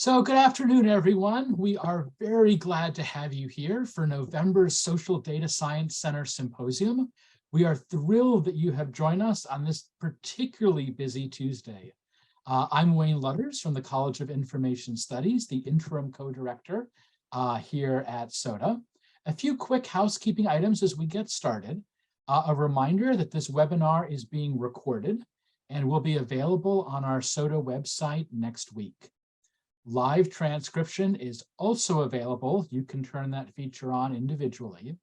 So good afternoon, everyone. We are very glad to have you here for November's Social Data Science Center Symposium. We are thrilled that you have joined us on this particularly busy Tuesday. I'm Wayne Lutters from the College of Information Studies, the interim co-director here at SoDa. A few quick housekeeping items as we get started. A reminder that this webinar is being recorded and will be available on our SoDa website next week. Live transcription is also available. You can turn that feature on individually.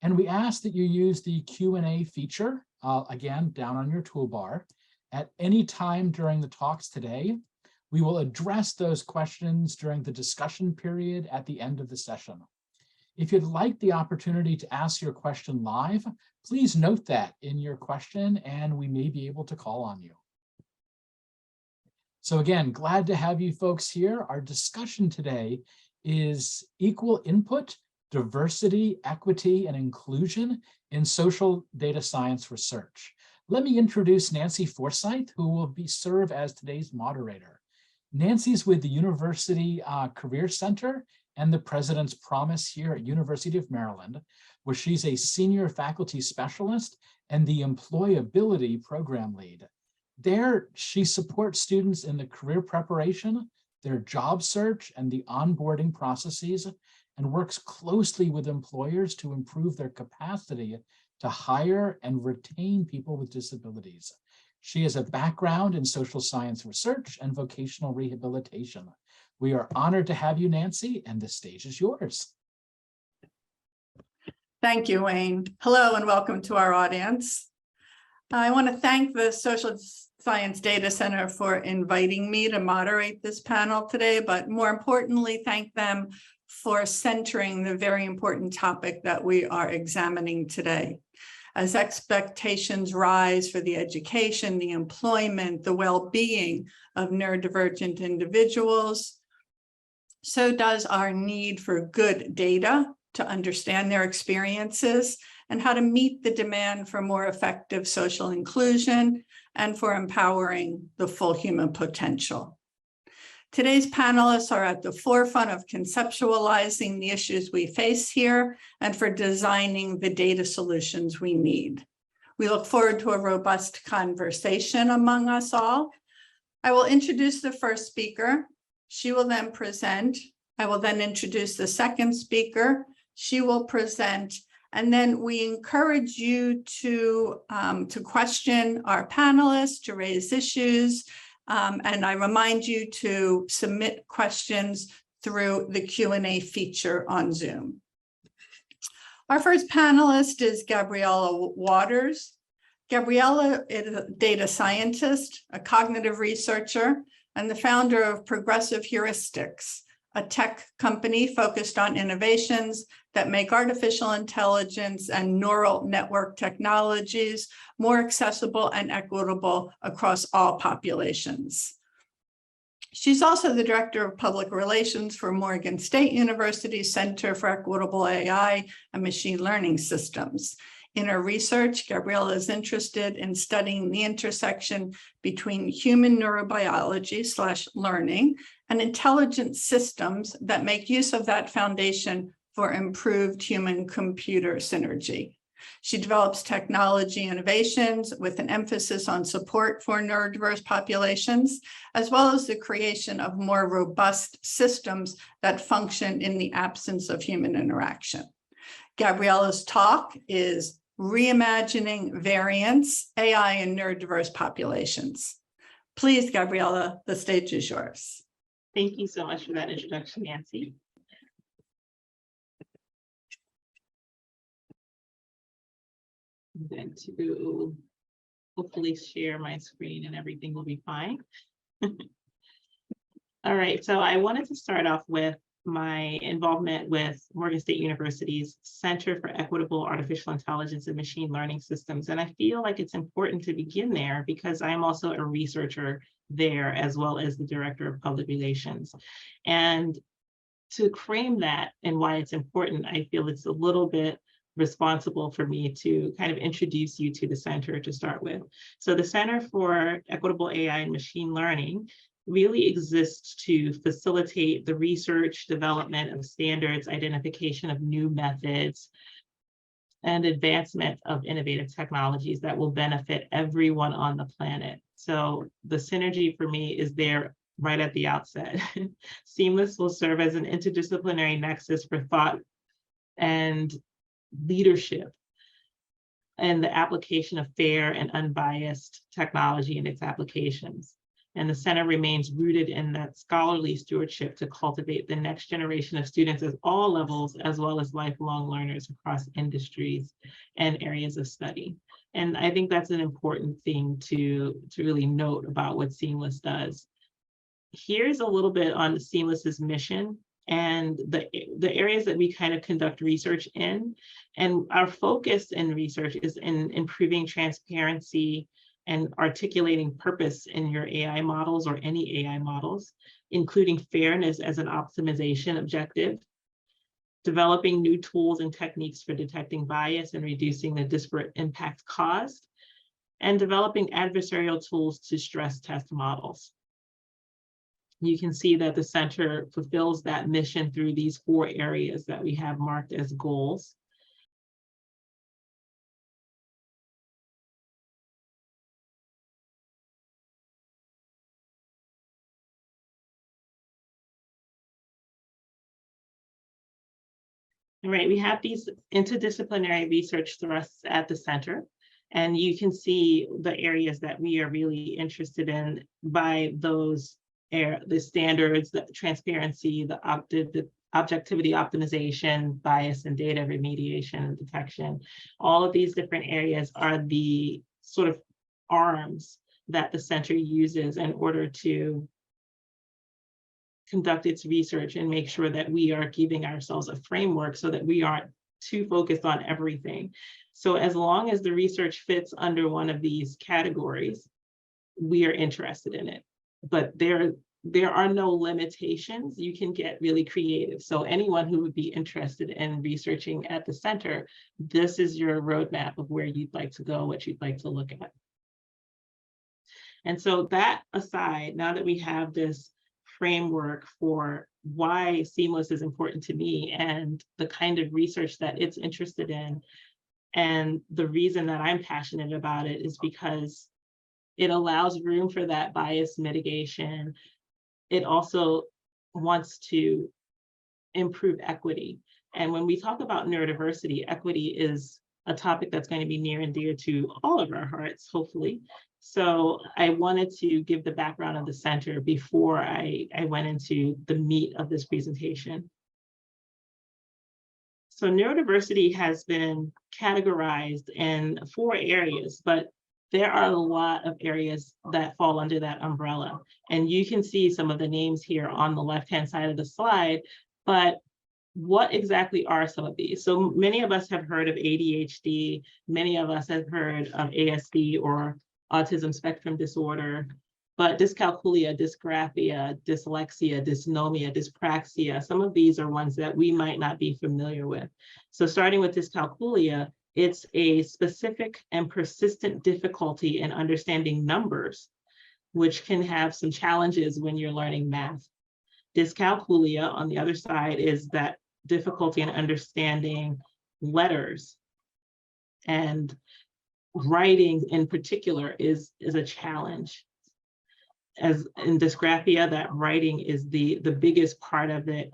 And we ask that you use the Q&A feature, again, down on your toolbar. At any time during the talks today, we will address those questions during the discussion period at the end of the session. If you'd like the opportunity to ask your question live, please note that in your question and we may be able to call on you. So again, glad to have you folks here. Our discussion today is equal input, diversity, equity, and inclusion in social data science research. Let me introduce Nancy Forsyth, who will serve as today's moderator. Nancy's with the University Career Center and the President's Promise here at University of Maryland, where she's a senior faculty specialist and the employability program lead. There, she supports students in the career preparation, their job search, and the onboarding processes, and works closely with employers to improve their capacity to hire and retain people with disabilities. She has a background in social science research and vocational rehabilitation. We are honored to have you, Nancy, and the stage is yours. Thank you, Wayne. Hello and welcome to our audience. I want to thank the Social Science Data Center for inviting me to moderate this panel today, but more importantly, thank them for centering the very important topic that we are examining today. As expectations rise for the education, the employment, the well-being of neurodivergent individuals, so does our need for good data to understand their experiences and how to meet the demand for more effective social inclusion and for empowering the full human potential. Today's panelists are at the forefront of conceptualizing the issues we face here and for designing the data solutions we need. We look forward to a robust conversation among us all. I will introduce the first speaker. She will then present. I will then introduce the second speaker. She will present. And then we encourage you to question our panelists, to raise issues. And I remind you to submit questions through the Q&A feature on Zoom. Our first panelist is Gabriella Waters. Gabriella is a data scientist, a cognitive researcher, and the founder of Progressive Heuristics, a tech company focused on innovations that make artificial intelligence and neural network technologies more accessible and equitable across all populations. She's also the director of public relations for Morgan State University's Center for Equitable AI and Machine Learning Systems. In her research, Gabriella is interested in studying the intersection between human neurobiology/learning and intelligent systems that make use of that foundation for improved human-computer synergy. She develops technology innovations with an emphasis on support for neurodiverse populations, as well as the creation of more robust systems that function in the absence of human interaction. Gabriella's talk is Reimagining Variance, AI in Neurodiverse Populations. Please, Gabriella, the stage is yours. Thank you so much for that introduction, Nancy. I'm going to hopefully share my screen and everything will be fine. All right, so I wanted to start off with my involvement with Morgan State University's Center for Equitable Artificial Intelligence and Machine Learning Systems. And I feel like it's important to begin there because I'm also a researcher there as well as the director of public relations. And to frame that and why it's important, I feel it's a little bit responsible for me to kind of introduce you to the center to start with. So the Center for Equitable AI and Machine Learning really exists to facilitate the research, development of standards, identification of new methods, and advancement of innovative technologies that will benefit everyone on the planet. So the synergy for me is there right at the outset. SEAMLS will serve as an interdisciplinary nexus for thought and leadership and the application of fair and unbiased technology and its applications. And the center remains rooted in that scholarly stewardship to cultivate the next generation of students at all levels, as well as lifelong learners across industries and areas of study. And I think that's an important thing to really note about what SEAMLS does. Here's a little bit on SEAMLS's mission and the areas that we kind of conduct research in. And our focus in research is in improving transparency and articulating purpose in your AI models or any AI models, including fairness as an optimization objective, developing new tools and techniques for detecting bias and reducing the disparate impact caused, and developing adversarial tools to stress test models. You can see that the center fulfills that mission through these 4 areas that we have marked as goals. All right, we have these interdisciplinary research thrusts at the center, and you can see the areas that we are really interested in by those the standards, the transparency, the objectivity optimization, bias and data remediation and detection. All of these different areas are the sort of arms that the center uses in order to conduct its research and make sure that we are giving ourselves a framework so that we aren't too focused on everything. So as long as the research fits under one of these categories, we are interested in it. But there are no limitations. You can get really creative. So anyone who would be interested in researching at the center, this is your roadmap of where you'd like to go, what you'd like to look at. And so that aside, now that we have this framework for why SEAMLS is important to me and the kind of research that it's interested in, and the reason that I'm passionate about it is because it allows room for that bias mitigation. It also wants to improve equity. And when we talk about neurodiversity, equity is a topic that's going to be near and dear to all of our hearts, hopefully. So I wanted to give the background of the center before I went into the meat of this presentation. So neurodiversity has been categorized in 4 areas, but there are a lot of areas that fall under that umbrella. And you can see some of the names here on the left-hand side of the slide, but what exactly are some of these? So many of us have heard of ADHD, many of us have heard of ASD or autism spectrum disorder, but dyscalculia, dysgraphia, dyslexia, dysnomia, dyspraxia, some of these are ones that we might not be familiar with. So starting with dyscalculia, it's a specific and persistent difficulty in understanding numbers, which can have some challenges when you're learning math. Dyscalculia, on the other side, is that difficulty in understanding letters, and writing in particular is a challenge. As in dysgraphia, that writing is the biggest part of it.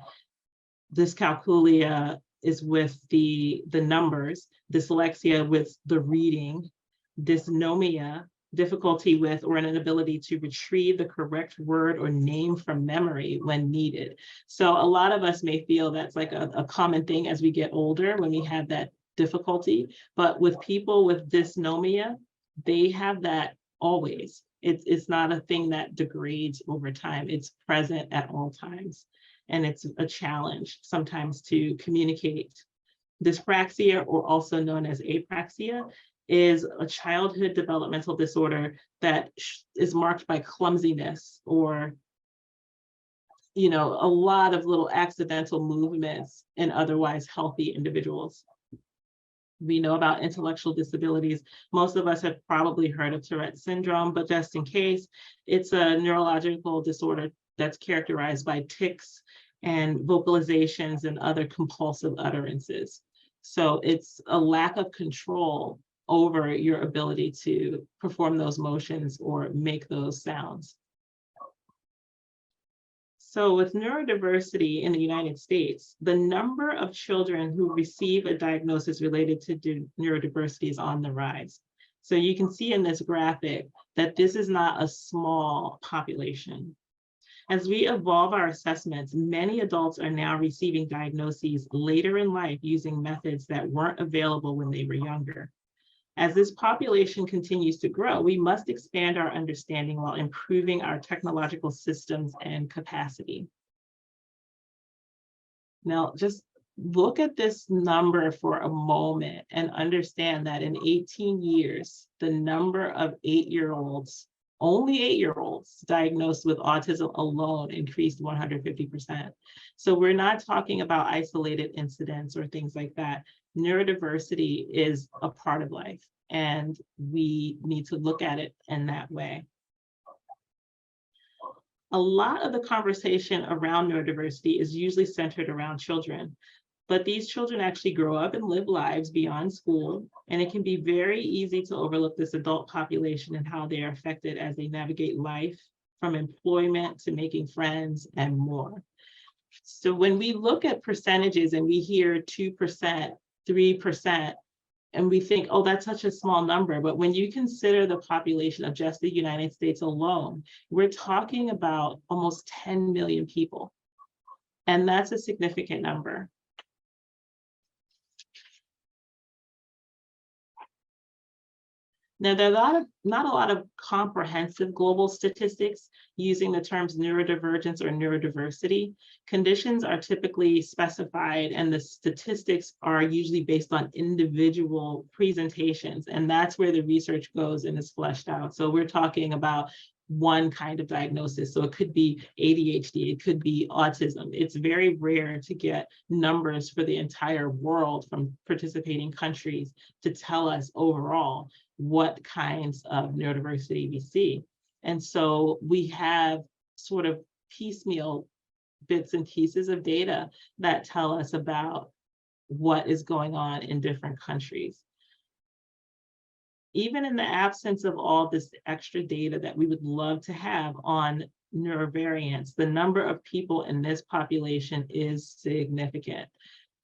Dyscalculia is with the numbers, dyslexia with the reading, dysnomia, difficulty with or an inability to retrieve the correct word or name from memory when needed. So a lot of us may feel that's like a common thing as we get older when we have that difficulty, but with people with dysnomia, they have that always. It's not a thing that degrades over time. It's present at all times. And it's a challenge sometimes to communicate. Dyspraxia, or also known as apraxia, is a childhood developmental disorder that is marked by clumsiness or, a lot of little accidental movements in otherwise healthy individuals. We know about intellectual disabilities. Most of us have probably heard of Tourette syndrome, but just in case, it's a neurological disorder that's characterized by tics and vocalizations and other compulsive utterances. So it's a lack of control over your ability to perform those motions or make those sounds. So with neurodiversity in the United States, the number of children who receive a diagnosis related to neurodiversity is on the rise. So you can see in this graphic that this is not a small population. As we evolve our assessments, many adults are now receiving diagnoses later in life using methods that weren't available when they were younger. As this population continues to grow, we must expand our understanding while improving our technological systems and capacity. Now, just look at this number for a moment and understand that in 18 years, the number of 8-year-olds, only 8-year-olds diagnosed with autism alone increased 150%. So we're not talking about isolated incidents or things like that. Neurodiversity is a part of life, and we need to look at it in that way. A lot of the conversation around neurodiversity is usually centered around children, but these children actually grow up and live lives beyond school, and it can be very easy to overlook this adult population and how they are affected as they navigate life, from employment to making friends and more. So when we look at percentages and we hear 2%, 3%, and we think, oh, that's such a small number. But when you consider the population of just the United States alone, we're talking about almost 10 million people. And that's a significant number. Now, there are not a lot of comprehensive global statistics using the terms neurodivergence or neurodiversity. Conditions are typically specified, and the statistics are usually based on individual presentations, and that's where the research goes and is fleshed out. So we're talking about one kind of diagnosis. So it could be ADHD, it could be autism. It's very rare to get numbers for the entire world from participating countries to tell us overall what kinds of neurodiversity we see. And so we have sort of piecemeal bits and pieces of data that tell us about what is going on in different countries. Even in the absence of all this extra data that we would love to have on neurovariance, the number of people in this population is significant.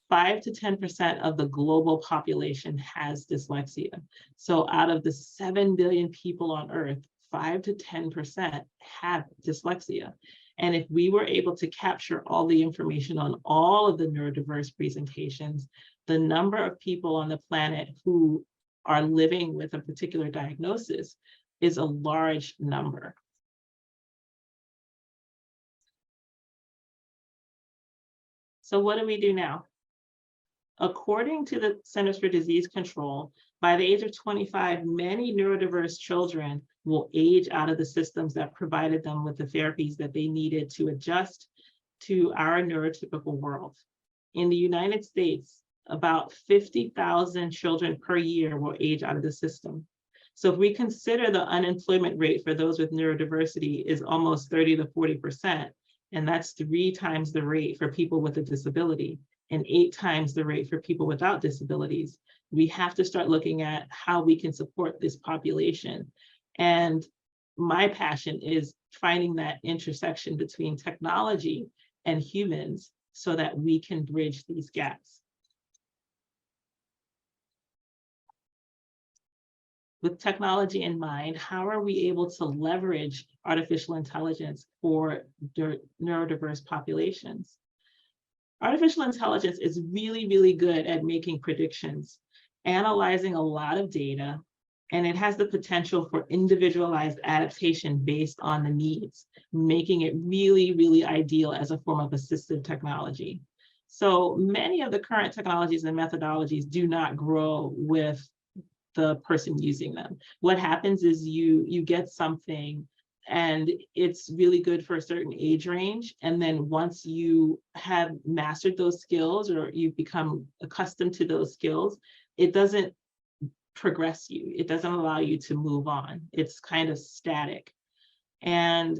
5 to 10% of the global population has dyslexia. So out of the 7 billion people on Earth, 5 to 10% have dyslexia. And if we were able to capture all the information on all of the neurodiverse presentations, the number of people on the planet who are living with a particular diagnosis is a large number. So what do we do now? According to the Centers for Disease Control, by the age of 25, many neurodiverse children will age out of the systems that provided them with the therapies that they needed to adjust to our neurotypical world. In the United States, about 50,000 children per year will age out of the system. So if we consider the unemployment rate for those with neurodiversity is almost 30 to 40%, and that's 3 times the rate for people with a disability, and 8 times the rate for people without disabilities, we have to start looking at how we can support this population. And my passion is finding that intersection between technology and humans so that we can bridge these gaps. With technology in mind, how are we able to leverage artificial intelligence for neurodiverse populations? Artificial intelligence is really, really good at making predictions, analyzing a lot of data, and it has the potential for individualized adaptation based on the needs, making it really, really ideal as a form of assistive technology. So many of the current technologies and methodologies do not grow with the person using them. What happens is you get something and it's really good for a certain age range. And then once you have mastered those skills or you've become accustomed to those skills, it doesn't progress you. It doesn't allow you to move on. It's kind of static. And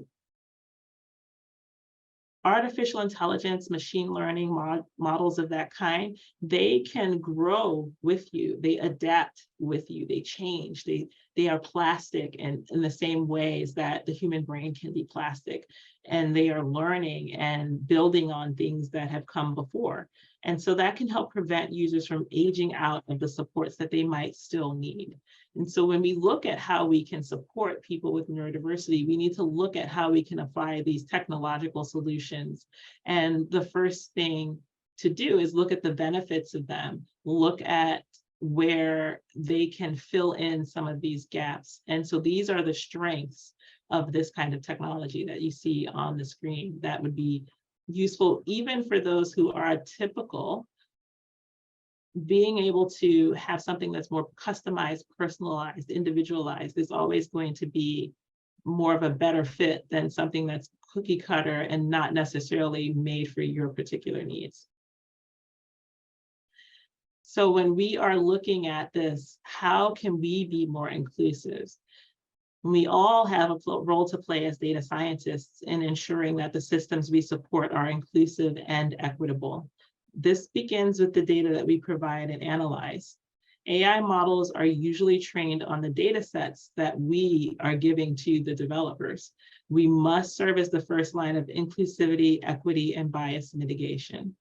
artificial intelligence, machine learning models of that kind, they can grow with you. They adapt with you. They change. They are plastic, and in the same ways that the human brain can be plastic. And they are learning and building on things that have come before. And so that can help prevent users from aging out of the supports that they might still need. And so when we look at how we can support people with neurodiversity, we need to look at how we can apply these technological solutions. And the first thing to do is look at the benefits of them, look at where they can fill in some of these gaps. And so these are the strengths of this kind of technology that you see on the screen that would be useful even for those who are atypical. Being able to have something that's more customized, personalized, individualized is always going to be more of a better fit than something that's cookie cutter and not necessarily made for your particular needs. So when we are looking at this, how can we be more inclusive? We all have a role to play as data scientists in ensuring that the systems we support are inclusive and equitable. This begins with the data that we provide and analyze. AI models are usually trained on the data sets that we are giving to the developers. We must serve as the first line of inclusivity, equity, and bias mitigation.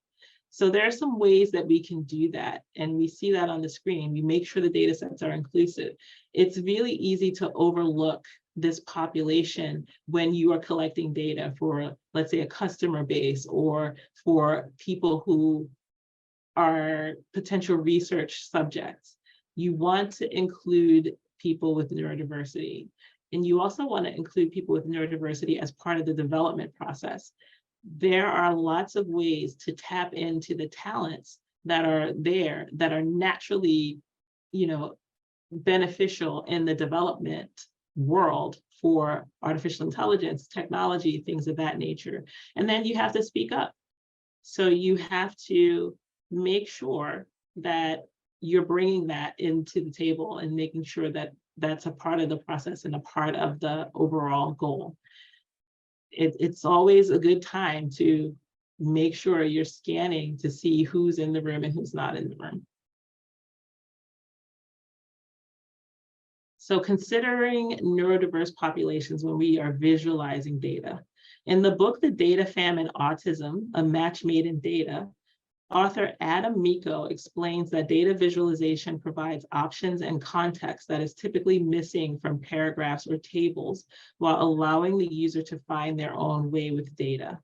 So there are some ways that we can do that, and we see that on the screen. We make sure the data sets are inclusive. It's really easy to overlook this population when you are collecting data for, let's say, a customer base or for people who are potential research subjects. You want to include people with neurodiversity, and you also want to include people with neurodiversity as part of the development process. There are lots of ways to tap into the talents that are there that are naturally, beneficial in the development world for artificial intelligence, technology, things of that nature. And then you have to speak up. So you have to make sure that you're bringing that into the table and making sure that that's a part of the process and a part of the overall goal. It's always a good time to make sure you're scanning to see who's in the room and who's not in the room. So considering neurodiverse populations when we are visualizing data. In the book, The Data Famine Autism, A Match Made in Data, author Adam Miko explains that data visualization provides options and context that is typically missing from paragraphs or tables, while allowing the user to find their own way with data.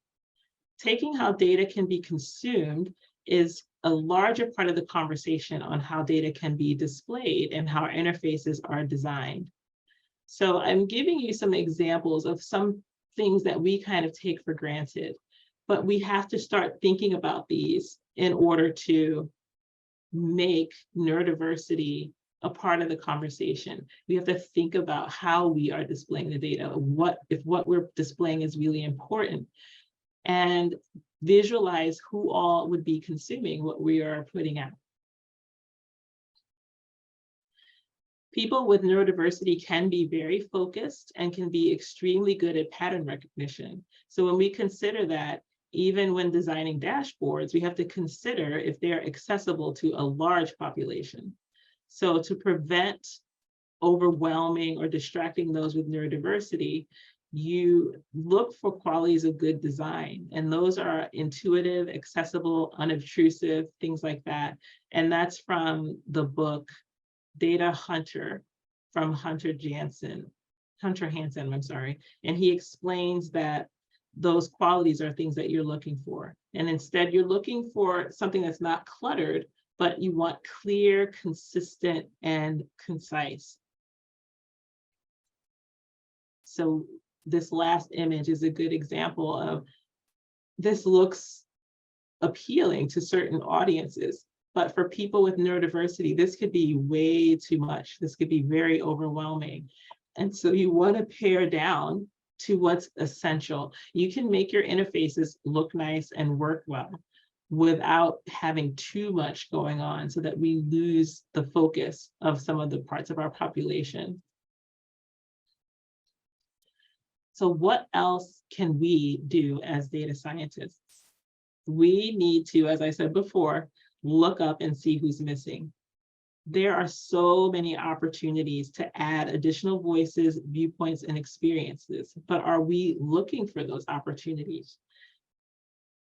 Taking how data can be consumed is a larger part of the conversation on how data can be displayed and how interfaces are designed. So I'm giving you some examples of some things that we kind of take for granted, but we have to start thinking about these in order to make neurodiversity a part of the conversation. We have to think about how we are displaying the data, if what we're displaying is really important, and visualize who all would be consuming what we are putting out. People with neurodiversity can be very focused and can be extremely good at pattern recognition. So when we consider that, even when designing dashboards, we have to consider if they're accessible to a large population. So to prevent overwhelming or distracting those with neurodiversity, you look for qualities of good design, and those are intuitive, accessible, unobtrusive, things like that. And that's from the book Data Hunter from Hunter Hansen, and he explains that those qualities are things that you're looking for. And instead, you're looking for something that's not cluttered, but you want clear, consistent, and concise. So this last image is a good example of this. Looks appealing to certain audiences, but for people with neurodiversity, this could be way too much. This could be very overwhelming. And so you want to pare down to what's essential. You can make your interfaces look nice and work well, without having too much going on so that we lose the focus of some of the parts of our population. So what else can we do as data scientists? We need to, as I said before, look up and see who's missing. There are so many opportunities to add additional voices, viewpoints, and experiences, but are we looking for those opportunities?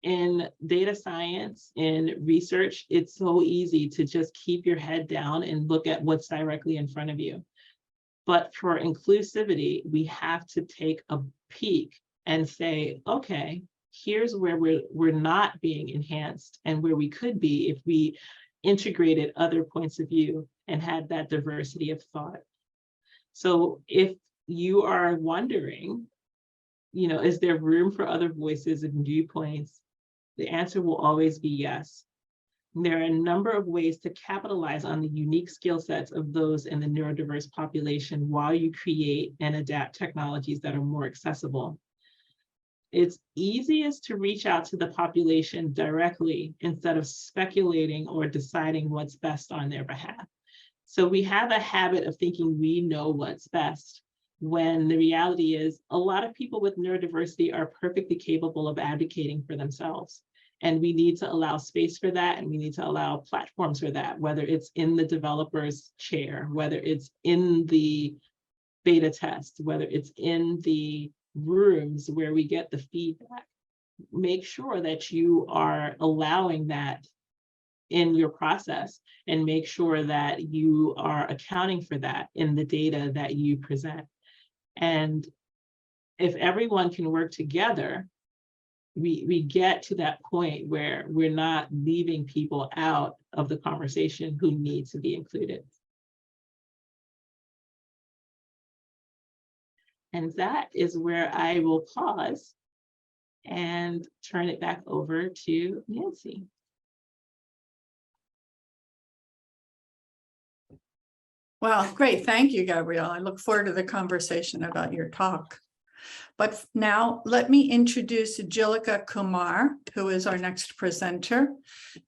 In data science, in research, it's so easy to just keep your head down and look at what's directly in front of you. But for inclusivity, we have to take a peek and say, okay, here's where we're not being enhanced and where we could be if we integrated other points of view and had that diversity of thought. So if you are wondering, is there room for other voices and viewpoints? The answer will always be yes. There are a number of ways to capitalize on the unique skill sets of those in the neurodiverse population while you create and adapt technologies that are more accessible. It's easiest to reach out to the population directly instead of speculating or deciding what's best on their behalf. So we have a habit of thinking we know what's best, when the reality is a lot of people with neurodiversity are perfectly capable of advocating for themselves. And we need to allow space for that, and we need to allow platforms for that, whether it's in the developer's chair, whether it's in the beta test, whether it's in the rooms where we get the feedback. Make sure that you are allowing that in your process, and make sure that you are accounting for that in the data that you present. And if everyone can work together, we get to that point where we're not leaving people out of the conversation who need to be included. And that is where I will pause and turn it back over to Nancy. Well, great. Thank you, Gabrielle. I look forward to the conversation about your talk. But now let me introduce Jhillika Kumar, who is our next presenter.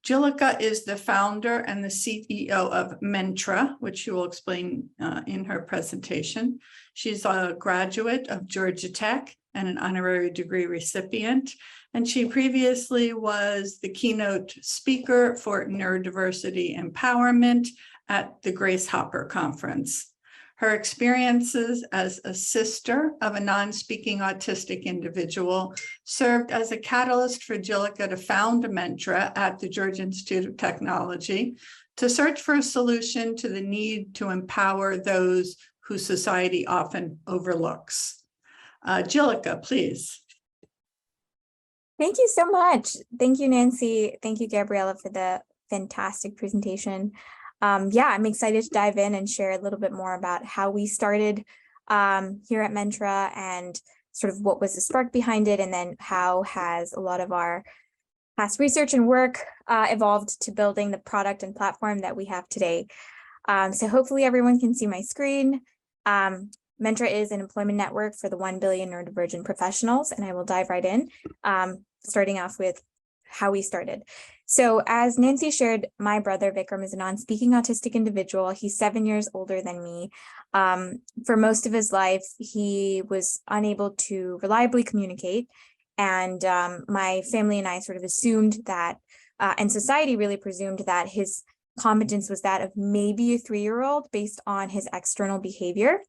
Jhillika is the founder and the CEO of Mentra, which she will explain in her presentation. She's a graduate of Georgia Tech and an honorary degree recipient. And she previously was the keynote speaker for neurodiversity empowerment at the Grace Hopper Conference. Her experiences as a sister of a non-speaking autistic individual served as a catalyst for Jhillika to found Mentra at the Georgia Institute of Technology to search for a solution to the need to empower those who society often overlooks. Jhillika, please. Thank you so much. Thank you, Nancy. Thank you, Gabriella, for the fantastic presentation. Yeah, I'm excited to dive in and share a little bit more about how we started here at Mentra and sort of what was the spark behind it, and then how has a lot of our past research and work evolved to building the product and platform that we have today. So hopefully everyone can see my screen. Mentra is an employment network for the 1 billion neurodivergent professionals, and I will dive right in, starting off with how we started. So as Nancy shared, my brother Vikram is a non-speaking autistic individual. He's 7 years older than me. For most of his life, he was unable to reliably communicate. And my family and I sort of assumed that, and society really presumed that his competence was that of maybe a 3-year-old based on his external behavior.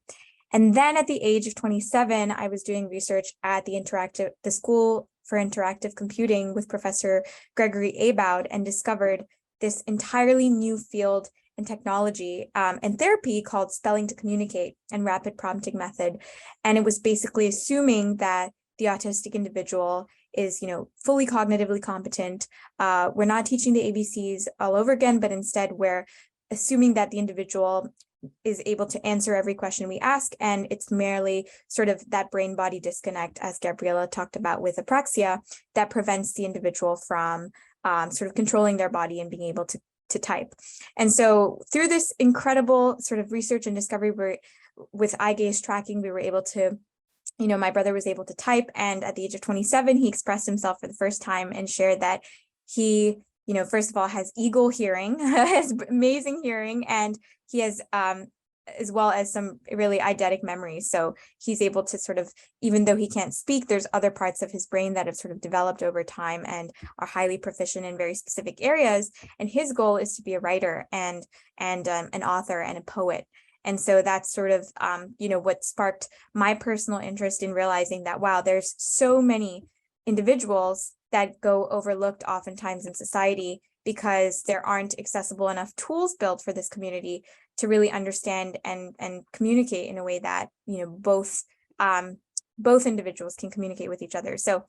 And then at the age of 27, I was doing research at the School for Interactive Computing with Professor Gregory Aboud, and discovered this entirely new field in technology and therapy called spelling to communicate and rapid prompting method. And it was basically assuming that the autistic individual is, fully cognitively competent. We're not teaching the ABCs all over again, but instead we're assuming that the individual is able to answer every question we ask, and it's merely sort of that brain-body disconnect, as Gabriella talked about with apraxia, that prevents the individual from sort of controlling their body and being able to type. And so through this incredible sort of research and discovery, with eye gaze tracking, we were able to, my brother was able to type, and at the age of 27, he expressed himself for the first time and shared that He, first of all, has eagle hearing, has amazing hearing, and he has as well as some really eidetic memory. So he's able to sort of, even though he can't speak, there's other parts of his brain that have sort of developed over time and are highly proficient in very specific areas. And his goal is to be a writer and an author and a poet. And so that's sort of, what sparked my personal interest in realizing that, wow, there's so many individuals that go overlooked oftentimes in society because there aren't accessible enough tools built for this community to really understand and communicate in a way that, both individuals can communicate with each other. So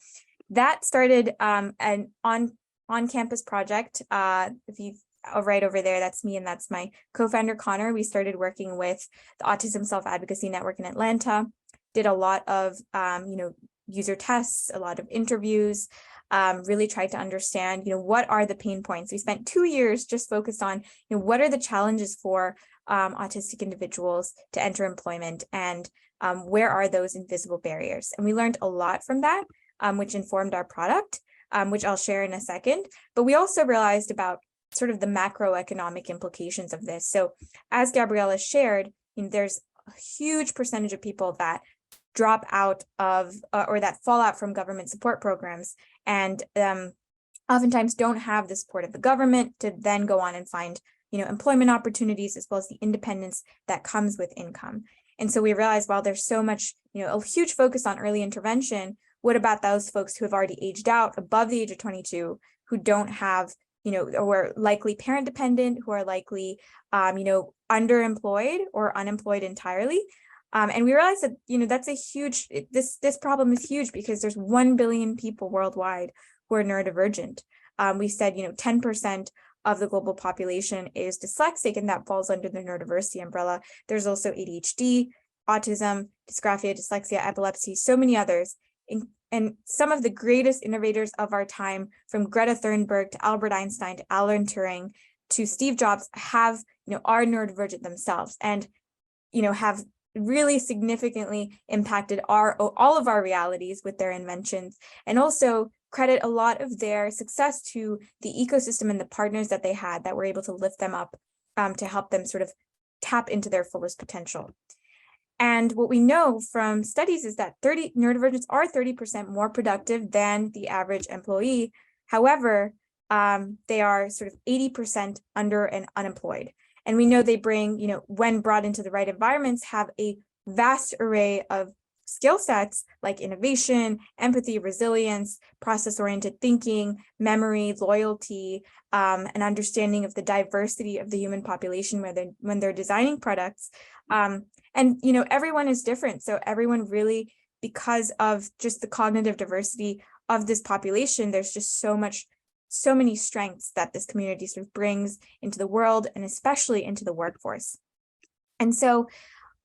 that started an on-campus project. If you right over there, that's me, and that's my co-founder, Connor. We started working with the Autism Self-Advocacy Network in Atlanta, did a lot of, user tests, a lot of interviews, really tried to understand, what are the pain points. We spent 2 years just focused on, what are the challenges for autistic individuals to enter employment, and where are those invisible barriers. And we learned a lot from that, which informed our product, which I'll share in a second. But we also realized about sort of the macroeconomic implications of this. So as Gabriella shared, there's a huge percentage of people that drop out of or that fall out from government support programs, and oftentimes don't have the support of the government to then go on and find employment opportunities, as well as the independence that comes with income. And so we realized, while there's so much, a huge focus on early intervention, what about those folks who have already aged out above the age of 22, who don't have, or are likely parent dependent, who are likely, underemployed or unemployed entirely. And we realized that, that's a huge, this problem is huge because there's 1 billion people worldwide who are neurodivergent. We said, 10% of the global population is dyslexic, and that falls under the neurodiversity umbrella. There's also ADHD, autism, dysgraphia, dyslexia, epilepsy, so many others. And some of the greatest innovators of our time, from Greta Thunberg to Albert Einstein to Alan Turing to Steve Jobs, have, are neurodivergent themselves, and, have really significantly impacted all of our realities with their inventions, and also credit a lot of their success to the ecosystem and the partners that they had that were able to lift them up, to help them sort of tap into their fullest potential. And what we know from studies is that neurodivergents are 30% more productive than the average employee. However, they are sort of 80% under and unemployed. And we know they bring, when brought into the right environments, have a vast array of skill sets like innovation, empathy, resilience, process-oriented thinking, memory, loyalty, an understanding of the diversity of the human population when they're designing products. And, everyone is different. So everyone really, because of just the cognitive diversity of this population, there's just so many strengths that this community sort of brings into the world, and especially into the workforce. And so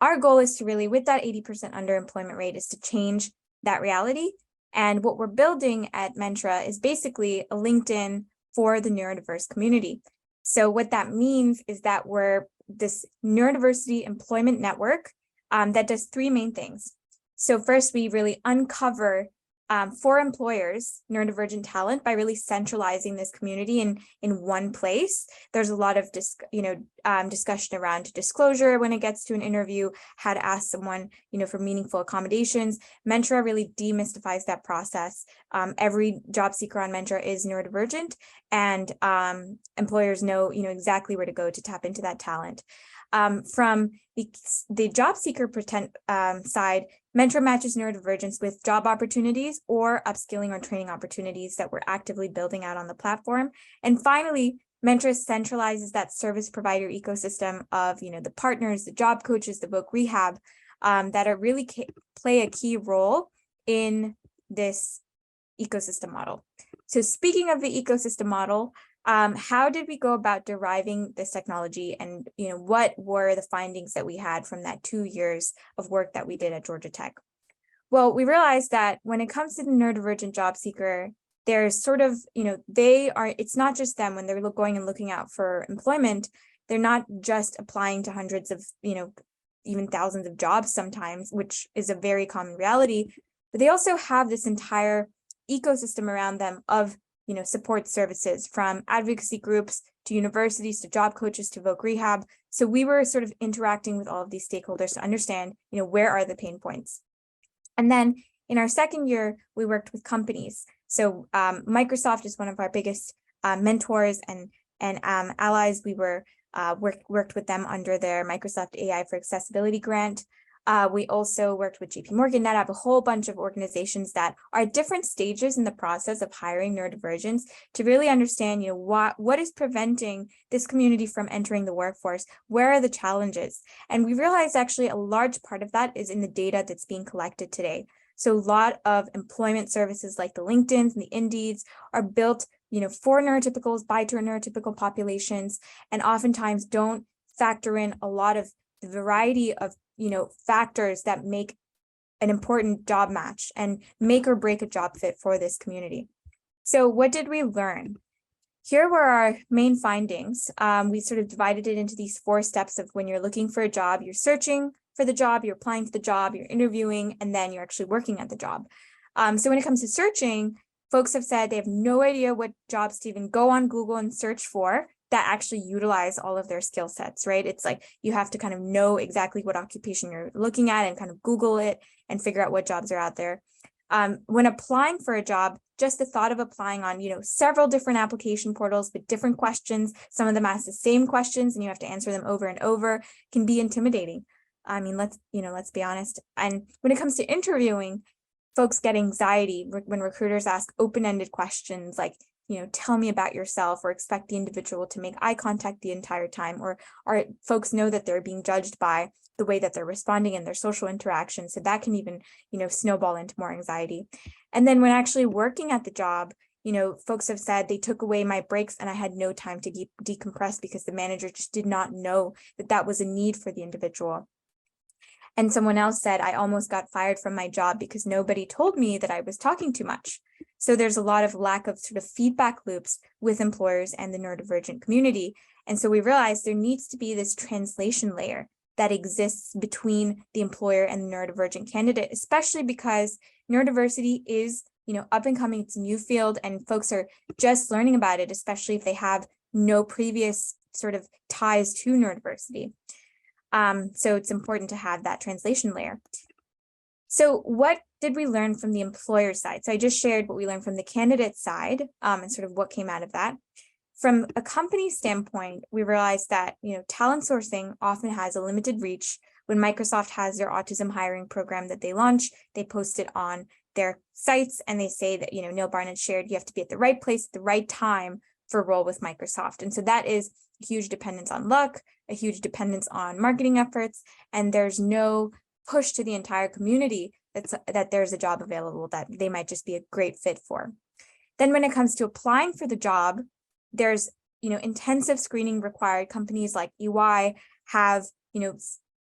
our goal is to really, with that 80% underemployment rate, is to change that reality. And what we're building at Mentra is basically a LinkedIn for the neurodiverse community. So what that means is that we're this neurodiversity employment network that does three main things. So first, we really uncover for employers neurodivergent talent by really centralizing this community in one place. There's a lot of discussion around disclosure when it gets to an interview, how to ask someone for meaningful accommodations. Mentra really demystifies that process. Every job seeker on Mentra is neurodivergent, and employers know exactly where to go to tap into that talent. From the job seeker side, Mentra matches neurodivergence with job opportunities or upskilling or training opportunities that we're actively building out on the platform. And finally, Mentra centralizes that service provider ecosystem of the partners, the job coaches, the voc rehab that are really play a key role in this ecosystem model. So speaking of the ecosystem model, how did we go about deriving this technology, and what were the findings that we had from that 2 years of work that we did at Georgia Tech? Well, we realized that when it comes to the neurodivergent job seeker, there's sort of, it's not just them when they're going and looking out for employment. They're not just applying to hundreds of, even thousands of jobs sometimes, which is a very common reality, but they also have this entire ecosystem around them of support services, from advocacy groups to universities to job coaches to voc rehab. So we were sort of interacting with all of these stakeholders to understand, where are the pain points. And then in our second year, we worked with companies. So Microsoft is one of our biggest mentors and allies. We worked with them under their Microsoft AI for Accessibility grant. We also worked with JP Morgan, NetApp, a whole bunch of organizations that are at different stages in the process of hiring neurodivergents to really understand, what is preventing this community from entering the workforce? Where are the challenges? And we realized actually a large part of that is in the data that's being collected today. So a lot of employment services like the LinkedIns and the Indeeds are built, for neurotypicals, by neurotypical populations, and oftentimes don't factor in a lot of the variety of factors that make an important job match and make or break a job fit for this community. So what did we learn? Here were our main findings. We sort of divided it into these 4 steps of when you're looking for a job, you're searching for the job, you're applying for the job, you're interviewing, and then you're actually working at the job. So when it comes to searching, folks have said they have no idea what jobs to even go on Google and search for that actually utilize all of their skill sets, right? It's like you have to kind of know exactly what occupation you're looking at and kind of Google it and figure out what jobs are out there. When applying for a job, just the thought of applying on, several different application portals with different questions, some of them ask the same questions and you have to answer them over and over, can be intimidating. I mean, let's be honest. And when it comes to interviewing, folks get anxiety when recruiters ask open-ended questions like, tell me about yourself, or expect the individual to make eye contact the entire time, or folks know that they're being judged by the way that they're responding in their social interactions. So that can even, snowball into more anxiety. And then when actually working at the job, folks have said they took away my breaks and I had no time to decompress because the manager just did not know that that was a need for the individual. And someone else said, I almost got fired from my job because nobody told me that I was talking too much. So there's a lot of lack of sort of feedback loops with employers and the neurodivergent community. And so we realized there needs to be this translation layer that exists between the employer and the neurodivergent candidate, especially because neurodiversity is, up and coming, it's a new field and folks are just learning about it, especially if they have no previous sort of ties to neurodiversity. So it's important to have that translation layer. So what did we learn from the employer side? So I just shared what we learned from the candidate side and sort of what came out of that. From a company standpoint, we realized that, talent sourcing often has a limited reach. When Microsoft has their autism hiring program that they launch, they post it on their sites and they say that, Neil Barnett shared, you have to be at the right place at the right time for a role with Microsoft. And so that is a huge dependence on luck, a huge dependence on marketing efforts, and there's no push to the entire community that there's a job available that they might just be a great fit for. Then when it comes to applying for the job, there's, intensive screening required. Companies like EY have,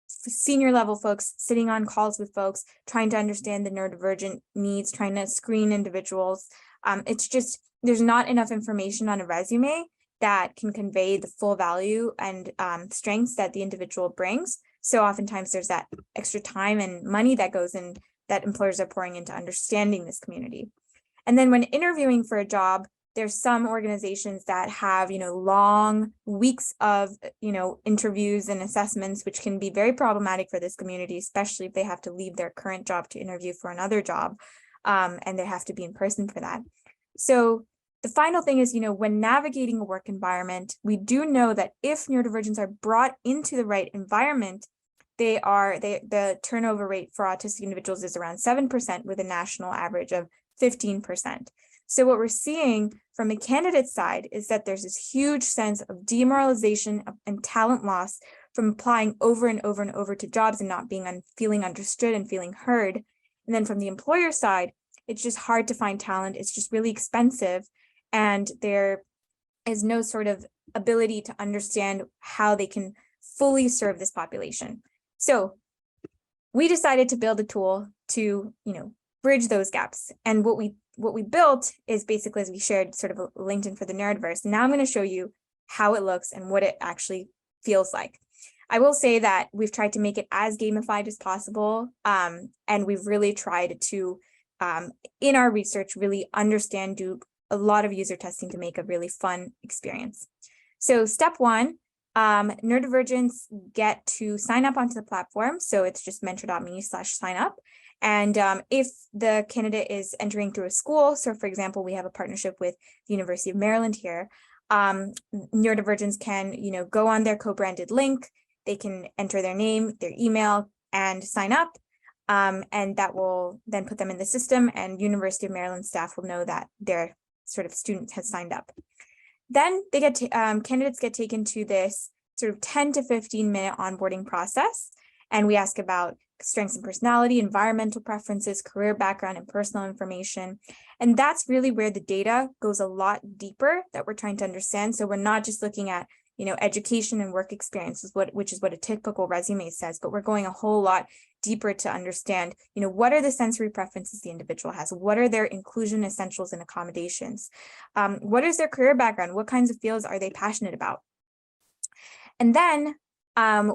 senior level folks sitting on calls with folks, trying to understand the neurodivergent needs, trying to screen individuals. It's just, there's not enough information on a resume that can convey the full value and strengths that the individual brings. So oftentimes there's that extra time and money that goes in that employers are pouring into understanding this community. And then when interviewing for a job, there's some organizations that have, long weeks of, interviews and assessments, which can be very problematic for this community, especially if they have to leave their current job to interview for another job, and they have to be in person for that. So the final thing is, when navigating a work environment, we do know that if neurodivergents are brought into the right environment, the turnover rate for autistic individuals is around 7% with a national average of 15%. So what we're seeing from a candidate side is that there's this huge sense of demoralization and talent loss from applying over and over and over to jobs and not feeling understood and feeling heard. And then from the employer side, it's just hard to find talent. It's just really expensive. And there is no sort of ability to understand how they can fully serve this population. So we decided to build a tool to, bridge those gaps. And what we built is basically, as we shared, sort of a LinkedIn for the Neurodiverse. Now I'm going to show you how it looks and what it actually feels like. I will say that we've tried to make it as gamified as possible. And we've really tried to, in our research, really understand, do a lot of user testing to make a really fun experience. So step one, neurodivergents get to sign up onto the platform. So it's just mentra.me/sign up. And if the candidate is entering through a school, so for example, we have a partnership with the University of Maryland here, neurodivergents can, go on their co-branded link, they can enter their name, their email, and sign up. And that will then put them in the system, and University of Maryland staff will know that their sort of student has signed up. Then they get candidates get taken to this sort of 10 to 15 minute onboarding process. And we ask about strengths and personality, environmental preferences, career background, and personal information. And that's really where the data goes a lot deeper that we're trying to understand. So we're not just looking at, education and work experiences, which is what a typical resume says, but we're going a whole lot deeper to understand, what are the sensory preferences the individual has? What are their inclusion essentials and accommodations? What is their career background? What kinds of fields are they passionate about? And then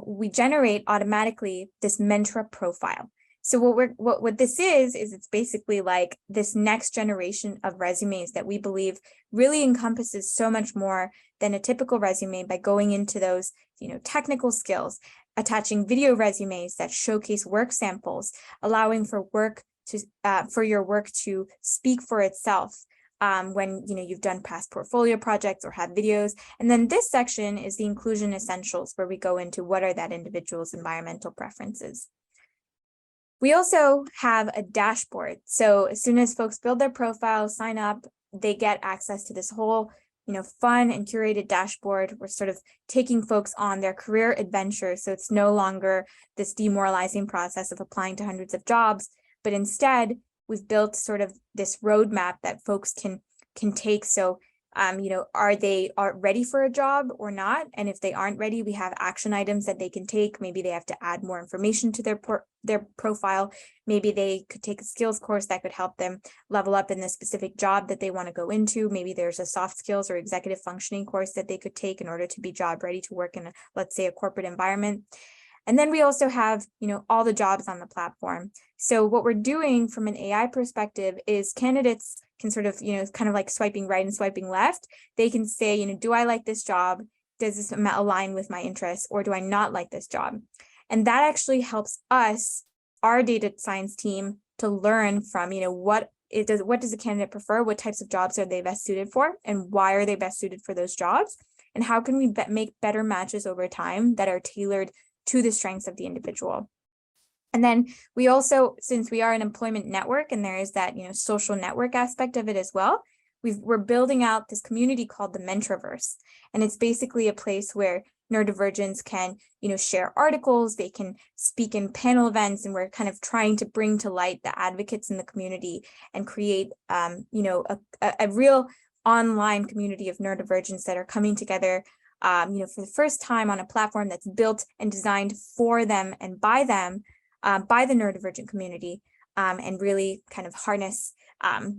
we generate automatically this Mentra profile. So what this is it's basically like this next generation of resumes that we believe really encompasses so much more than a typical resume by going into those, technical skills, attaching video resumes that showcase work samples, allowing for your work to speak for itself. When you've done past portfolio projects or have videos. And then this section is the inclusion essentials, where we go into what are that individual's environmental preferences. We also have a dashboard. So as soon as folks build their profile, sign up, they get access to this whole fun and curated dashboard. We're sort of taking folks on their career adventure. So it's no longer this demoralizing process of applying to hundreds of jobs, but instead we've built sort of this roadmap that folks can take. So, are they ready for a job or not? And if they aren't ready, we have action items that they can take. Maybe they have to add more information to their profile. Maybe they could take a skills course that could help them level up in the specific job that they want to go into. Maybe there's a soft skills or executive functioning course that they could take in order to be job ready to work in, let's say, a corporate environment. And then we also have, all the jobs on the platform. So what we're doing from an AI perspective is candidates can sort of, kind of like swiping right and swiping left. They can say, do I like this job? Does this align with my interests, or do I not like this job? And that actually helps us, our data science team, to learn from, what does a candidate prefer? What types of jobs are they best suited for? And why are they best suited for those jobs? And how can we make better matches over time that are tailored to the strengths of the individual? And then we also, since we are an employment network and there is that, social network aspect of it as well, we're building out this community called the Mentraverse. And it's basically a place where neurodivergents can, share articles, they can speak in panel events, and we're kind of trying to bring to light the advocates in the community and create, a real online community of neurodivergents that are coming together for the first time on a platform that's built and designed for them and by them, by the neurodivergent community, and really kind of harness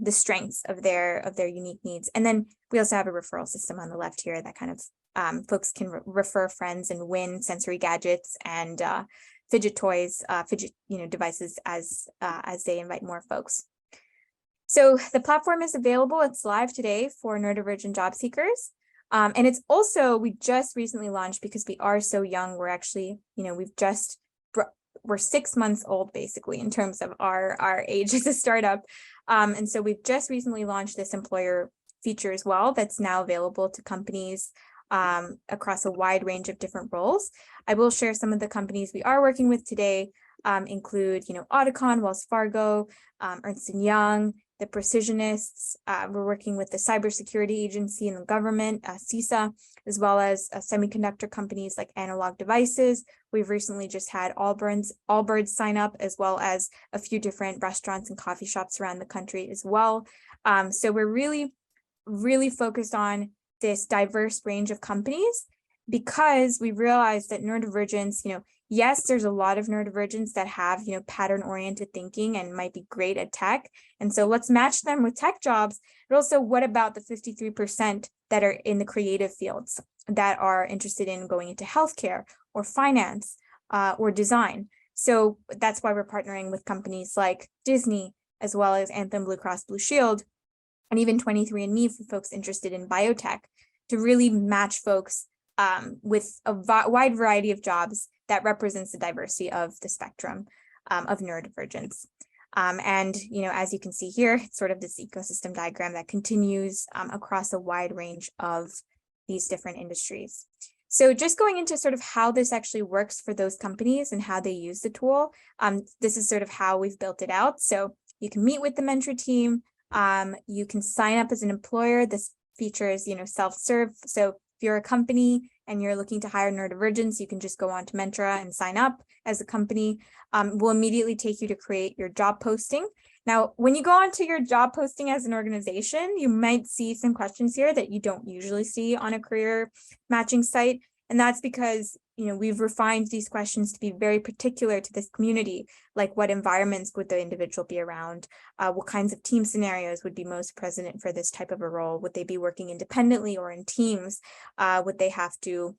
the strengths of their unique needs. And then we also have a referral system on the left here that kind of folks can refer friends and win sensory gadgets and fidget toys, devices as they invite more folks. So the platform is available. It's live today for neurodivergent job seekers. And it's also, we just recently launched because we are so young. We're actually, we're 6 months old, basically, in terms of our age as a startup. And so we've just recently launched this employer feature as well that's now available to companies across a wide range of different roles. I will share some of the companies we are working with today, include, Audicon, Wells Fargo, Ernst & Young, the Precisionists. We're working with the Cybersecurity Agency and the government, CESA, as well as semiconductor companies like Analog Devices. We've recently just had Allbirds sign up, as well as a few different restaurants and coffee shops around the country as well. So we're really, really focused on this diverse range of companies because we realize that neurodivergence, yes, there's a lot of neurodivergents that have, pattern-oriented thinking and might be great at tech. And so let's match them with tech jobs. But also, what about the 53% that are in the creative fields that are interested in going into healthcare or finance or design? So that's why we're partnering with companies like Disney, as well as Anthem Blue Cross Blue Shield, and even 23andMe for folks interested in biotech, to really match folks with a wide variety of jobs that represents the diversity of the spectrum of neurodivergence. And, as you can see here, it's sort of this ecosystem diagram that continues across a wide range of these different industries. So just going into sort of how this actually works for those companies and how they use the tool, this is sort of how we've built it out. So you can meet with the Mentra team, you can sign up as an employer. This features, self-serve. So if you're a company and you're looking to hire neurodivergence, you can just go on to Mentra and sign up as a company. We'll immediately take you to create your job posting. Now, when you go onto your job posting as an organization, you might see some questions here that you don't usually see on a career matching site. And that's because, we've refined these questions to be very particular to this community, like what environments would the individual be around? What kinds of team scenarios would be most present for this type of a role? Would they be working independently or in teams? Would they have to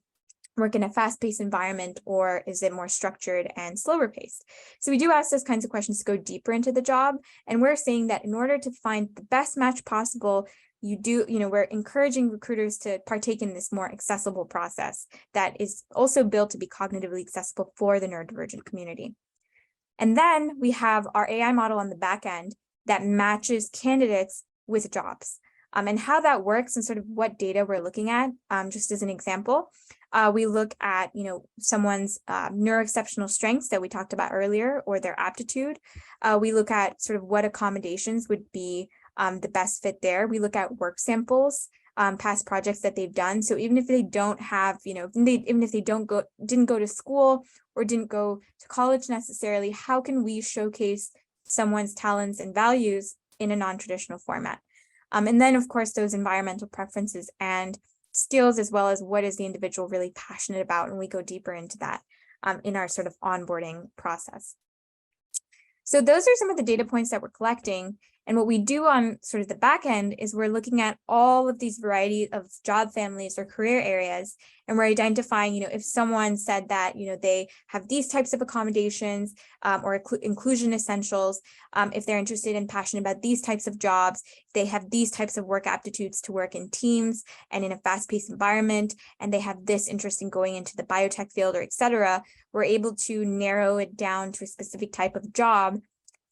work in a fast-paced environment, or is it more structured and slower paced? So we do ask those kinds of questions to go deeper into the job. And we're saying that in order to find the best match possible, we're encouraging recruiters to partake in this more accessible process that is also built to be cognitively accessible for the neurodivergent community. And then we have our AI model on the back end that matches candidates with jobs. And how that works and sort of what data we're looking at, just as an example, we look at, someone's neuroexceptional strengths that we talked about earlier, or their aptitude. We look at sort of what accommodations would be the best fit there. We look at work samples, past projects that they've done. So even if they don't have, even if they didn't go to school or didn't go to college necessarily, how can we showcase someone's talents and values in a non-traditional format? And then, of course, those environmental preferences and skills, as well as what is the individual really passionate about, and we go deeper into that in our sort of onboarding process. So those are some of the data points that we're collecting. And what we do on sort of the back end is we're looking at all of these variety of job families or career areas, and we're identifying, if someone said that, they have these types of accommodations or inclusion essentials, if they're interested and passionate about these types of jobs, they have these types of work aptitudes to work in teams and in a fast-paced environment, and they have this interest in going into the biotech field, or et cetera, we're able to narrow it down to a specific type of job.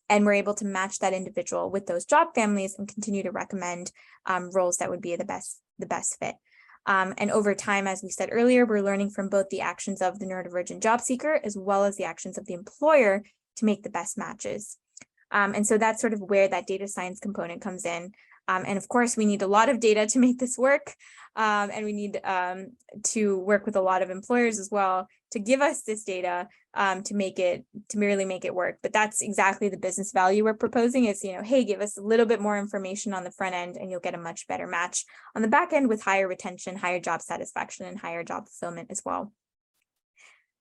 And we're able to match that individual with those job families and continue to recommend roles that would be the best fit. And over time, as we said earlier, we're learning from both the actions of the neurodivergent job seeker as well as the actions of the employer to make the best matches. And so that's sort of where that data science component comes in. And of course, we need a lot of data to make this work. And we need to work with a lot of employers as well to give us this data to merely make it work. But that's exactly the business value we're proposing is, hey, give us a little bit more information on the front end and you'll get a much better match on the back end with higher retention, higher job satisfaction, and higher job fulfillment as well.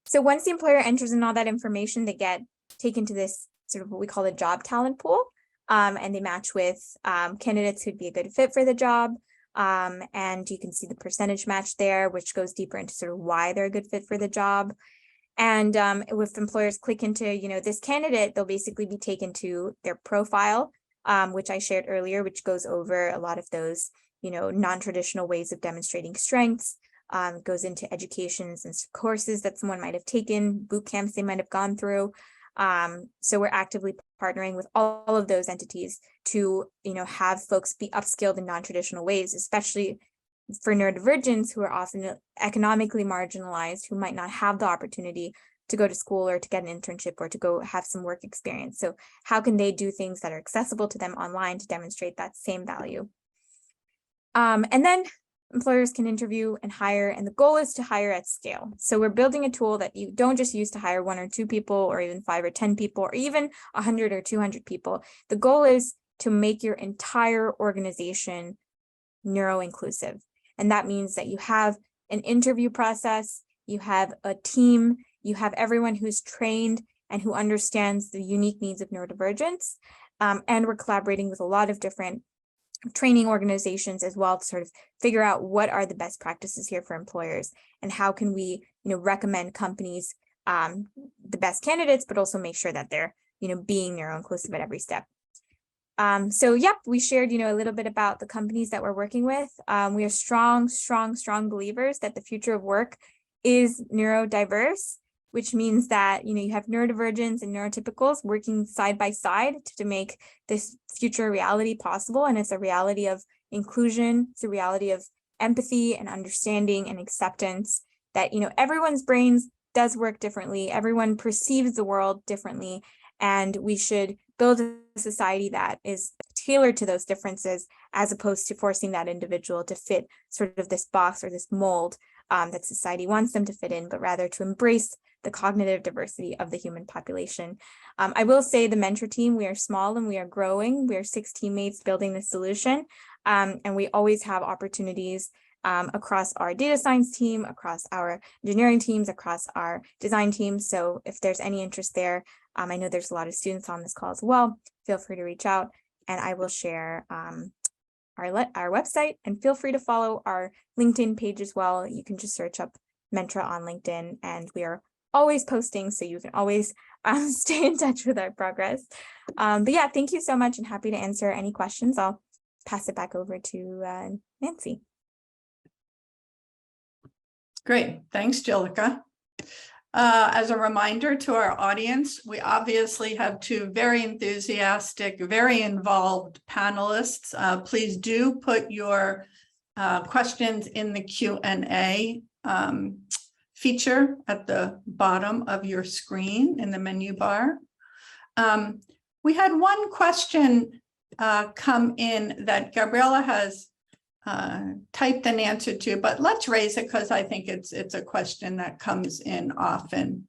So once the employer enters in all that information, they get taken to this sort of what we call a job talent pool. And they match with candidates who'd be a good fit for the job. And you can see the percentage match there, which goes deeper into sort of why they're a good fit for the job. And if employers click into, this candidate, they'll basically be taken to their profile, which I shared earlier, which goes over a lot of those, non-traditional ways of demonstrating strengths. Goes into educations and courses that someone might have taken, boot camps they might have gone through. So we're actively partnering with all of those entities to, have folks be upskilled in non-traditional ways, especially for neurodivergents who are often economically marginalized, who might not have the opportunity to go to school or to get an internship or to go have some work experience. So how can they do things that are accessible to them online to demonstrate that same value? And then employers can interview and hire, and the goal is to hire at scale. So we're building a tool that you don't just use to hire 1 or 2 people, or even 5 or 10 people, or even 100 or 200 people. The goal is to make your entire organization neuro-inclusive. And that means that you have an interview process, you have a team, you have everyone who's trained and who understands the unique needs of neurodivergence. And we're collaborating with a lot of different training organizations as well to sort of figure out what are the best practices here for employers and how can we, recommend companies the best candidates, but also make sure that they're, being neuro-inclusive at every step. So yep, we shared, a little bit about the companies that we're working with. We are strong believers that the future of work is neurodiverse, which means that, you have neurodivergence and neurotypicals working side by side to make this future reality possible. And it's a reality of inclusion. It's a reality of empathy and understanding and acceptance that, everyone's brains does work differently. Everyone perceives the world differently. And we should build a society that is tailored to those differences, as opposed to forcing that individual to fit sort of this box or this mold that society wants them to fit in, but rather to embrace the cognitive diversity of the human population. I will say the Mentra team, we are small and we are growing. We are 6 teammates building the solution. And we always have opportunities across our data science team, across our engineering teams, across our design teams. So if there's any interest there, I know there's a lot of students on this call as well. Feel free to reach out and I will share our website, and feel free to follow our LinkedIn page as well. You can just search up Mentra on LinkedIn, and we are always posting, so you can always stay in touch with our progress. But yeah, thank you so much, and happy to answer any questions. I'll pass it back over to Nancy. Great, thanks, Jhillika. As a reminder to our audience, we obviously have 2 very enthusiastic, very involved panelists. Please do put your questions in the Q&A feature at the bottom of your screen in the menu bar. We had one question come in that Gabriella has typed an answer to, but let's raise it because I think it's a question that comes in often.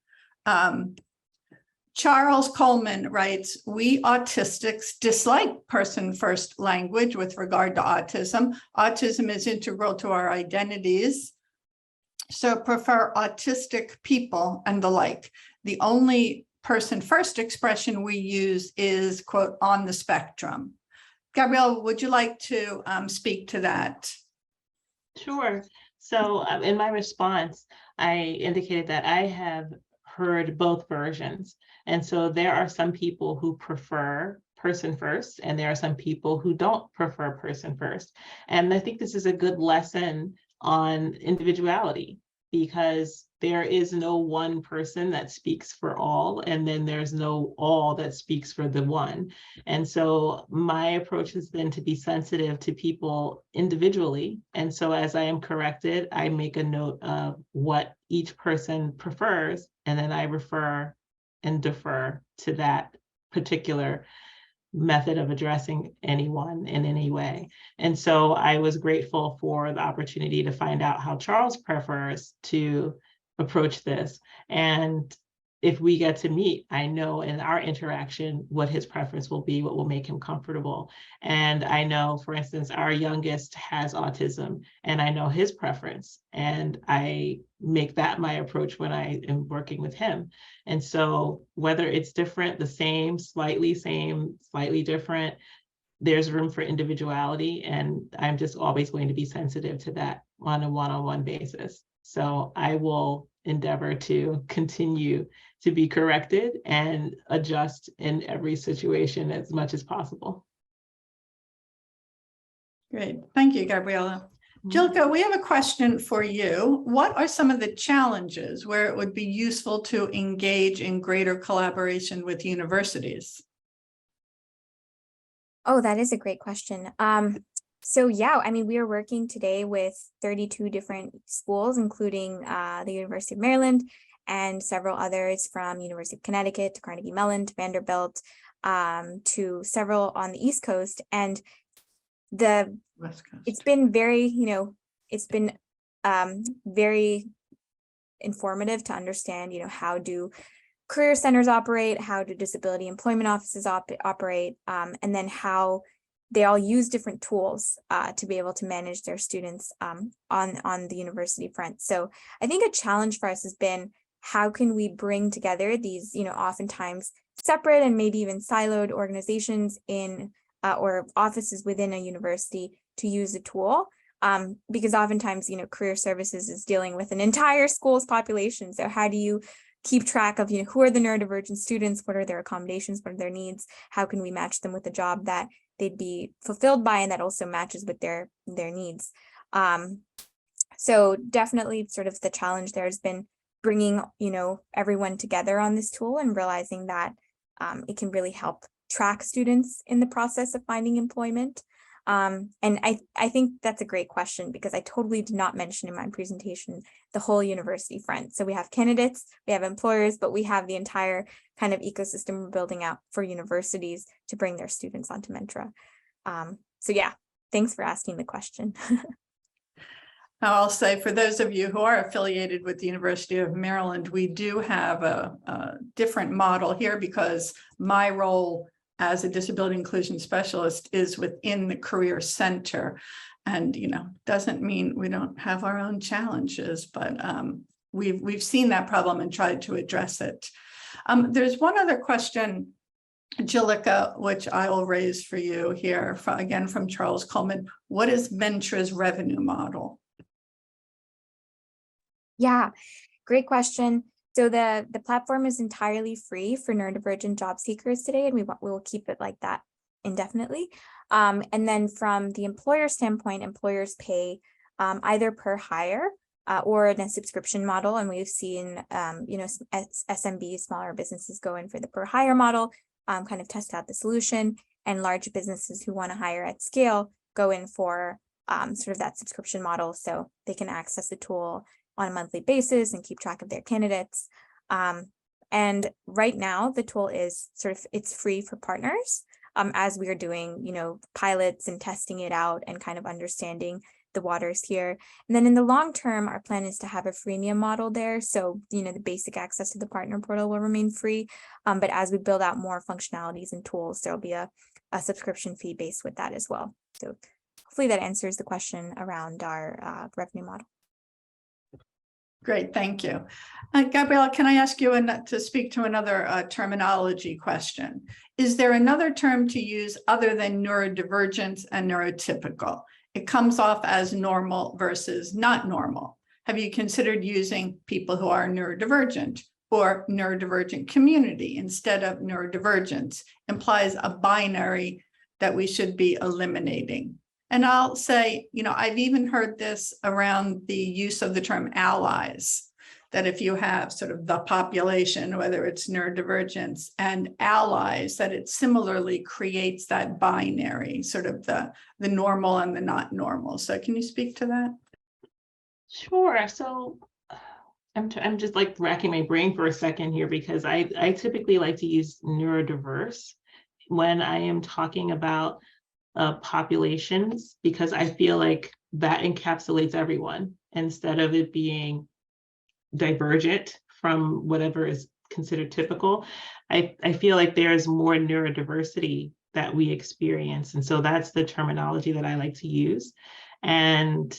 Charles Coleman writes, we autistics dislike person-first language with regard to autism. Autism is integral to our identities, so prefer autistic people and the like. The only person-first expression we use is, quote, on the spectrum. Gabrielle, would you like to speak to that? Sure. So in my response, I indicated that I have heard both versions. And so there are some people who prefer person first, and there are some people who don't prefer person first. And I think this is a good lesson on individuality, because there is no one person that speaks for all, and then there's no all that speaks for the one. And so my approach has been to be sensitive to people individually. And so as I am corrected, I make a note of what each person prefers, and then I refer and defer to that particular method of addressing anyone in any way. And so I was grateful for the opportunity to find out how Charles prefers to approach this. And if we get to meet, I know in our interaction what his preference will be, what will make him comfortable. And I know, for instance, our youngest has autism, and I know his preference, and I make that my approach when I am working with him. And so whether it's different, the same, slightly different, there's room for individuality, and I'm just always going to be sensitive to that on a one-on-one basis. So I will endeavor to continue to be corrected and adjust in every situation as much as possible. Great, thank you, Gabriella. Jhillika, we have a question for you. What are some of the challenges where it would be useful to engage in greater collaboration with universities? Oh, that is a great question. So yeah, I mean, we are working today with 32 different schools, including the University of Maryland and several others from University of Connecticut to Carnegie Mellon to Vanderbilt to several on the East Coast. And the West Coast. It's been very, it's been very informative to understand, how do career centers operate, how do disability employment offices operate, and then how they all use different tools to be able to manage their students on the university front. So I think a challenge for us has been, how can we bring together these, oftentimes separate and maybe even siloed organizations in or offices within a university to use a tool? Because oftentimes, career services is dealing with an entire school's population. So how do you keep track of, who are the neurodivergent students, what are their accommodations, what are their needs, how can we match them with a job that they'd be fulfilled by and that also matches with their needs. So definitely sort of the challenge there has been bringing, everyone together on this tool and realizing that it can really help track students in the process of finding employment. And I think that's a great question, because I totally did not mention in my presentation the whole university front. So we have candidates, we have employers, but we have the entire kind of ecosystem we're building out for universities to bring their students onto Mentra. So yeah, thanks for asking the question. Now, I'll say, for those of you who are affiliated with the University of Maryland, we do have a different model here, because my role as a disability inclusion specialist is within the career center. And, doesn't mean we don't have our own challenges, but we've seen that problem and tried to address it. There's one other question, Jhillika, which I will raise for you here, again from Charles Coleman. What is Mentra's revenue model? Yeah, great question. So the platform is entirely free for neurodivergent job seekers today, and we will keep it like that indefinitely. And then from the employer standpoint, employers pay either per hire or in a subscription model. And we've seen, SMB, smaller businesses, go in for the per hire model, kind of test out the solution, and large businesses who want to hire at scale go in for sort of that subscription model, so they can access the tool on a monthly basis and keep track of their candidates. And right now the tool is it's free for partners as we are doing, pilots and testing it out and kind of understanding the waters here. And then in the long term, our plan is to have a freemium model there. So, the basic access to the partner portal will remain free. But as we build out more functionalities and tools, there'll be a subscription fee based with that as well. So hopefully that answers the question around our revenue model. Great, thank you. Gabriella, can I ask you to speak to another terminology question? Is there another term to use other than neurodivergent and neurotypical? It comes off as normal versus not normal. Have you considered using people who are neurodivergent or neurodivergent community instead of neurodivergence? Implies a binary that we should be eliminating. And I'll say, I've even heard this around the use of the term allies, that if you have sort of the population, whether it's neurodivergence and allies, that it similarly creates that binary, sort of the normal and the not normal. So can you speak to that? Sure. So I'm just like racking my brain for a second here, because I typically like to use neurodiverse when I am talking about populations, because I feel like that encapsulates everyone instead of it being divergent from whatever is considered typical. I feel like there's more neurodiversity that we experience. And so that's the terminology that I like to use. And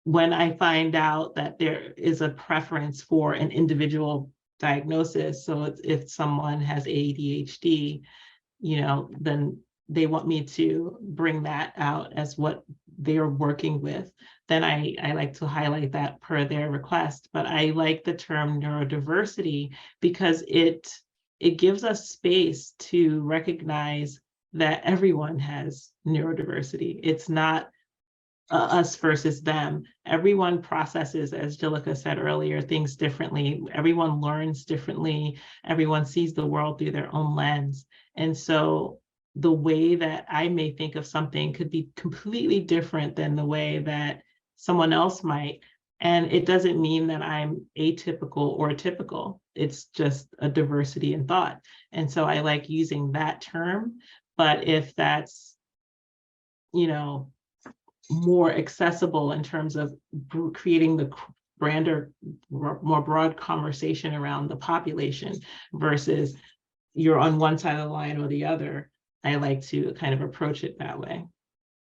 when I find out that there is a preference for an individual diagnosis, so if someone has ADHD, then they want me to bring that out as what they're working with, then I like to highlight that per their request. But I like the term neurodiversity because it gives us space to recognize that everyone has neurodiversity. It's not us versus them. Everyone processes, as Jhillika said earlier, things differently. Everyone learns differently. Everyone sees the world through their own lens. And so the way that I may think of something could be completely different than the way that someone else might. And it doesn't mean that I'm atypical or typical. It's just a diversity in thought. And so I like using that term. But if that's, more accessible in terms of creating the grander, more broad conversation around the population versus you're on one side of the line or the other, I like to kind of approach it that way.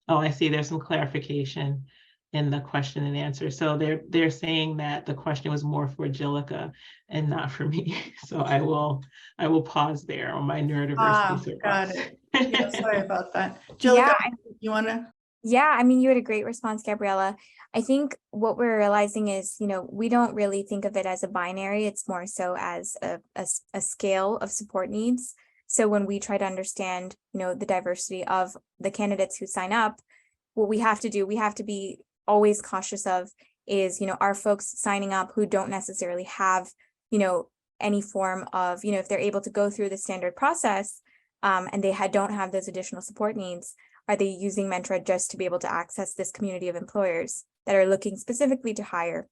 Oh, I see there's some clarification in the question and answer. So they're saying that the question was more for Jhillika and not for me. So I will pause there on my neurodiversity. Got it. Yeah, sorry about that. Jhillika, you want to? Yeah, I mean, you had a great response, Gabriella. I think what we're realizing is, we don't really think of it as a binary. It's more so as a scale of support needs. So when we try to understand, the diversity of the candidates who sign up, what we have to do, we have to be always cautious of is, are folks signing up who don't necessarily have, any form of, if they're able to go through the standard process and they don't have those additional support needs, are they using Mentra just to be able to access this community of employers that are looking specifically to hire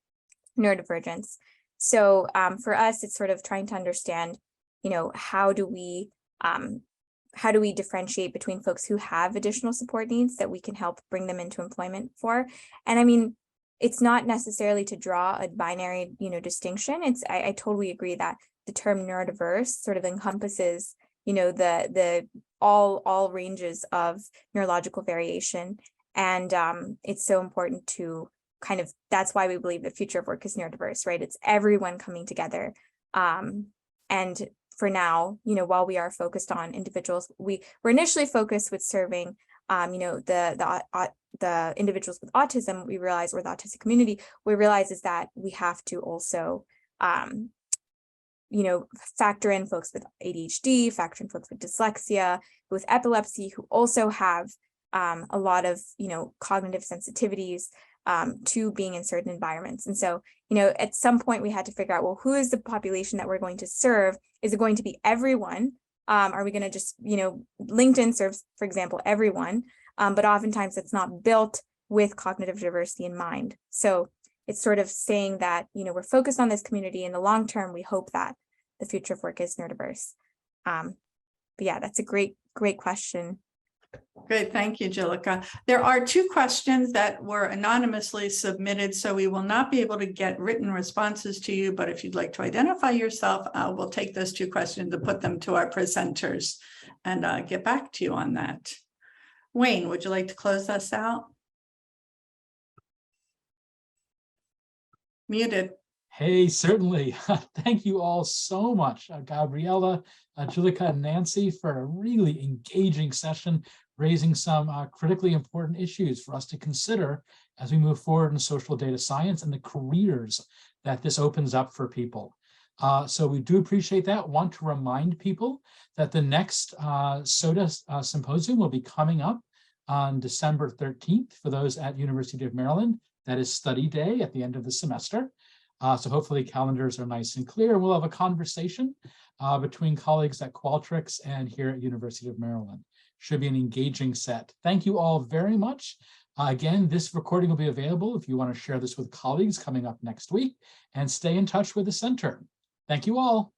neurodivergence? So for us, it's sort of trying to understand, how do we differentiate between folks who have additional support needs that we can help bring them into employment for? And I mean, it's not necessarily to draw a binary, distinction. I totally agree that the term neurodiverse sort of encompasses, the all ranges of neurological variation. And it's so important to that's why we believe the future of work is neurodiverse, right? It's everyone coming together. And for now, while we are focused on individuals, we're initially focused with serving, the individuals with autism. We realize, or the autistic community, we realize is that we have to also, factor in folks with ADHD, factor in folks with dyslexia, with epilepsy, who also have a lot of, cognitive sensitivities to being in certain environments. And so, at some point we had to figure out, well, who is the population that we're going to serve? Is it going to be everyone? Are we going to just, LinkedIn serves, for example, everyone, but oftentimes it's not built with cognitive diversity in mind. So it's sort of saying that, we're focused on this community. In the long term, we hope that the future of work is neurodiverse. But yeah, that's a great question. Great, thank you, Jhillika. There are 2 questions that were anonymously submitted, so we will not be able to get written responses to you, but if you'd like to identify yourself, we'll take those 2 questions and put them to our presenters and get back to you on that. Wayne, would you like to close us out? Muted. Hey, certainly. Thank you all so much, Gabriella, Jhillika, and Nancy, for a really engaging session, raising some critically important issues for us to consider as we move forward in social data science and the careers that this opens up for people. So we do appreciate that. Want to remind people that the next SoDa Symposium will be coming up on December 13th for those at University of Maryland. That is study day at the end of the semester. So hopefully calendars are nice and clear. We'll have a conversation between colleagues at Qualtrics and here at University of Maryland. Should be an engaging set. Thank you all very much. Again, this recording will be available if you want to share this with colleagues coming up next week, and stay in touch with the center. Thank you all.